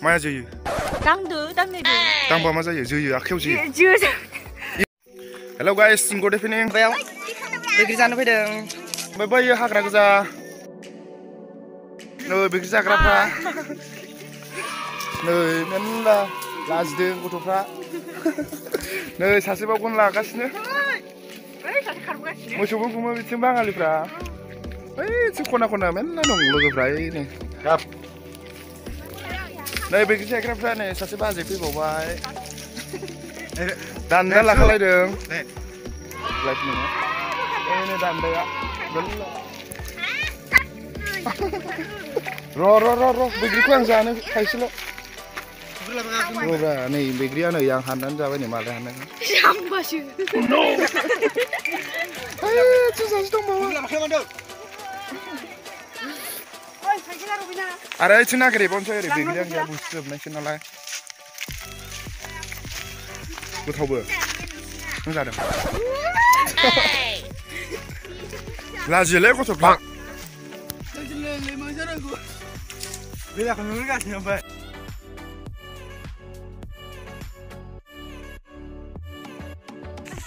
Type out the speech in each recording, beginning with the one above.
माया जोयो दांबा मा जायो जोयो आखायाव जोयो हेलौ गाइस गुड इभिनिं बेयाव बैग्री जानो फैदों ओमफ्राय बैयो हाग्रा गोजा नै बैग्री जाग्राफ्रा नै मेरला लाजिदों गथ'फ्रा नै सासेबा गन लागासिनो मोसौबो गुमो बिथिं बाङालिफ्रा ओइ खना खना मेरला दं लोगोफ्रा नै नै बैग्री जाग्राफ्रा नै सासे बाजै फैबावबाय दान्दा लाखालायदों लाइट नङा ओइनै दान्दाया र' बैग्रीखौ आं जानो थाइसेल' र'ब्रा नै बैग्रीया नै आं हाननानै जाबाय नै मालाय हाननानै सासे दंबावो आरो ओइथिं नागिरहैबावनोसै ओरै बैग्रीया गैया बुस्रिजोबनायसो नालाय गोथावबो नों जादों लाजियोलै गथ'फ्रा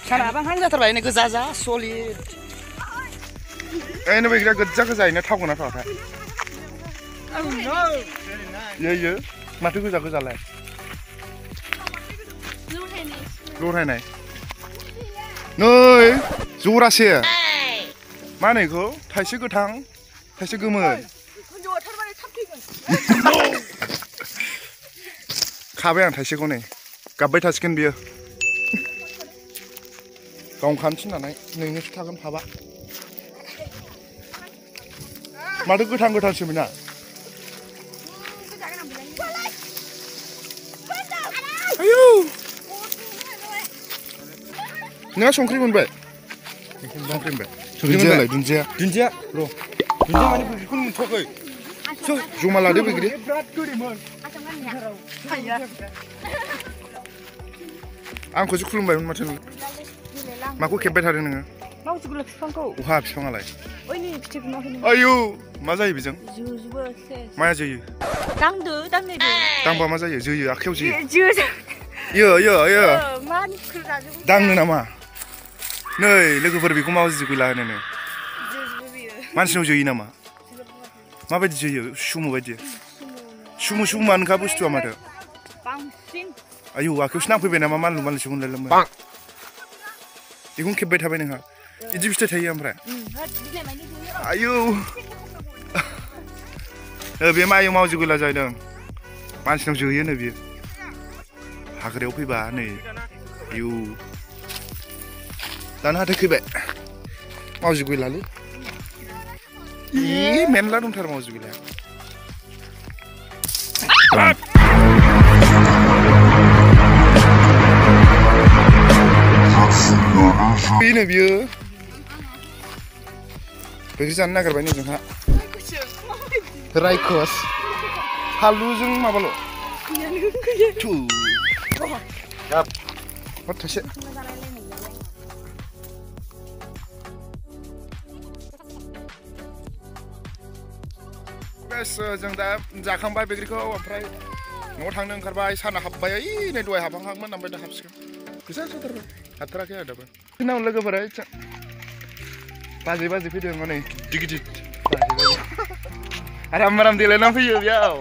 साना बां हां जाथारबाय नै गोजा जा सलिड ओइनो बैग्रीया गोजा गोजायैनो थावगोन ना थावाथाय यो माथो गोजा गोजालाय लरायनाय नै जरासे मा होनो बेखौ थाइसे गोथां थाइसे गोमो खाबाय आं थाइसेखौ नै गाबबाय थासिगोन बियो गावनो खानो थिननानै नोंनोसो थागोन फाबा माथो गोथां गोथांसो बेना आयौ नोंहा संख्रि मोनबाय संख्रि मोनबाय दुन्दियालाय दुन्दिया र' दुन्दिया माने बैग्रीखौनो मोनथ'वाखै जमा लादो बैग्री आंखौसो खुलुमबायमोन माथो नों माखौ खेबबाय थादों नोङो अहा बिफाङालाय आयौ मा जायो बेजों माया जोयो दांबा मा जायो जोयो आखायाव जोयो यो दांनो नामा नै लोगोफोर बेखौ मावजि गैला होनो मानसिनाव जोयो नामा माबायदि जोयो सुमु बायदि सुमुआनोखा बुस्थुआ माथो आयौ आखायावसो नांफैबाय नामा मानलु मानलुसो मोनलायलाङो बेखौनो खेबबाय थाबाय नोंहा बिदि फिथाइ थायो ओमफ्राय आयौ बे मायो मावजि गैला जाहैदों मानसिनाव जोयोनो बियो हाग्रायाव फैबा नै आयौ दाना हाथाय फैबाय मावजि गैलालै मेरला दंथारो मावजि गैलाया बेनो बियो बैग्री जानो नागिरबाय नै जोंहा रायखस हालुजों माबाल' थाइसे जों दा जाखांबाय बैग्रीखौ ओमफ्राय न'आव थांनो ओंखारबाय साना हाबबाय नै दहाय हाबहांमोन ओमफ्राय दा हाबसिगोन गोसा जाथारबाय हाथाराखै आरो दाबो जोंनाव लोगोफोरा बाजै फैदों हनै गिदिर आराम देलायनानै फैयो बेयाव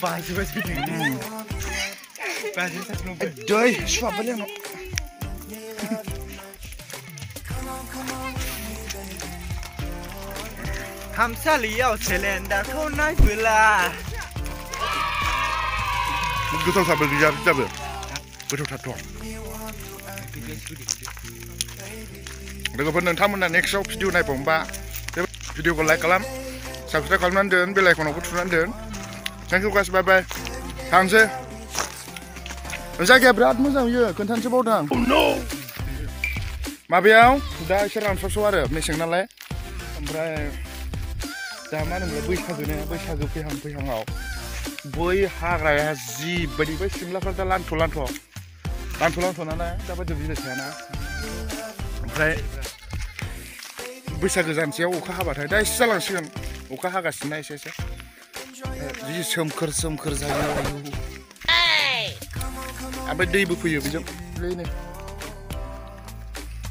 बाजै फैदों दै सुहाबबायलै आंनाव खामसालियाव सिलिन्डारखौ नायबोला गोथाव बैग्री जाबो गोथावथारथ' लोगोफोर नोंथांमोना नेक्स्टआव भिडिअ नायबावनोबा बे भिडिअखौ लाइक खालाम साबस्क्राइब खालामनानै दोन बेल आइकनावबो थुनानै दोन थेंक इउ गाइस बाय बाय थांसै जायगाया बिराद मोजां बियो खोन्थानोसो बावदों आं माबायाव दा एसे रानस्रावस्राव आरो मेसें नालाय ओमफ्राय दा मा होनोमोनलाय बैसागो फैहांआव बै हाग्राया जिबायदि बै सिमलाफ्रा दा लान्थ' नालाय दाबायदि बिलाइ थायाना ओमफ्राय बैसागो जानोसैयाव अखा हाबाथाय दा एसे जालांसिगोन अखा हागासिनो एसे जि सोमखोर जायो ओमफ्राय दैबो फैयो बेजों बेनो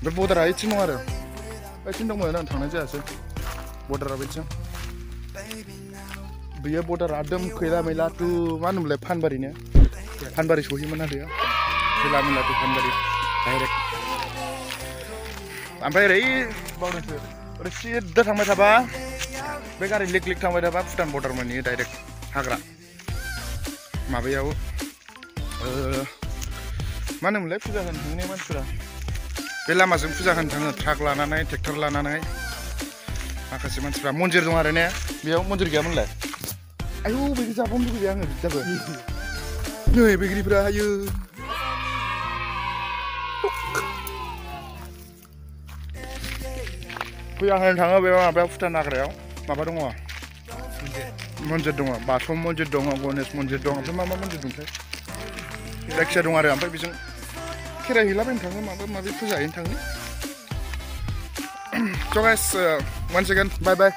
बे बर्डारा इथिं दं आरो बैथिं दंमोन आं थांनाय जायासै बर्डारा बैथिं बेयो बर्डारा एकदम खैला मैला तु मा होनोमोनलाय फानबारि सहैयोमोन ना बेयो खैला मैला तु फानबारि डाइरेक्ट ओमफ्राय ओरै बावदोंसो ओरै सिदा थांबाय थाबा बे गारि लिक थांबाय थाबा भुटान बर्डार मोनहैयो डाइरेक्ट हाग्रा माबायाव मा होनोमोनलाय फुजा होनो थांनाय मानसिफोरा बे लामाजों फुजा होनो थाङो ट्राक लानानै ट्रेक्टर लानानै माखासे मानसिफ्रा मन्दिर दं आरो ने बेयाव मन्दिर गैयामोनलाय आयौ बैग्रि जाबावनो लुगैबाय आङो बिदियाबो नै बैग्रिफ्रा आयौ फुजा होनो थाङो बे माबायाव भुटान हाग्रायाव माबा दङ मन्दिर दङ बाथौ मन्दिर दङ गणेश मन्दिर दं ओमफ्राय मा मन्दिर दंथाय जायखिया दं आरो ओमफ्राय बेजों खेराइ हैलाबायनो थाङो माबा माबि फुजा हैनो थाङो स' गाइस once again bye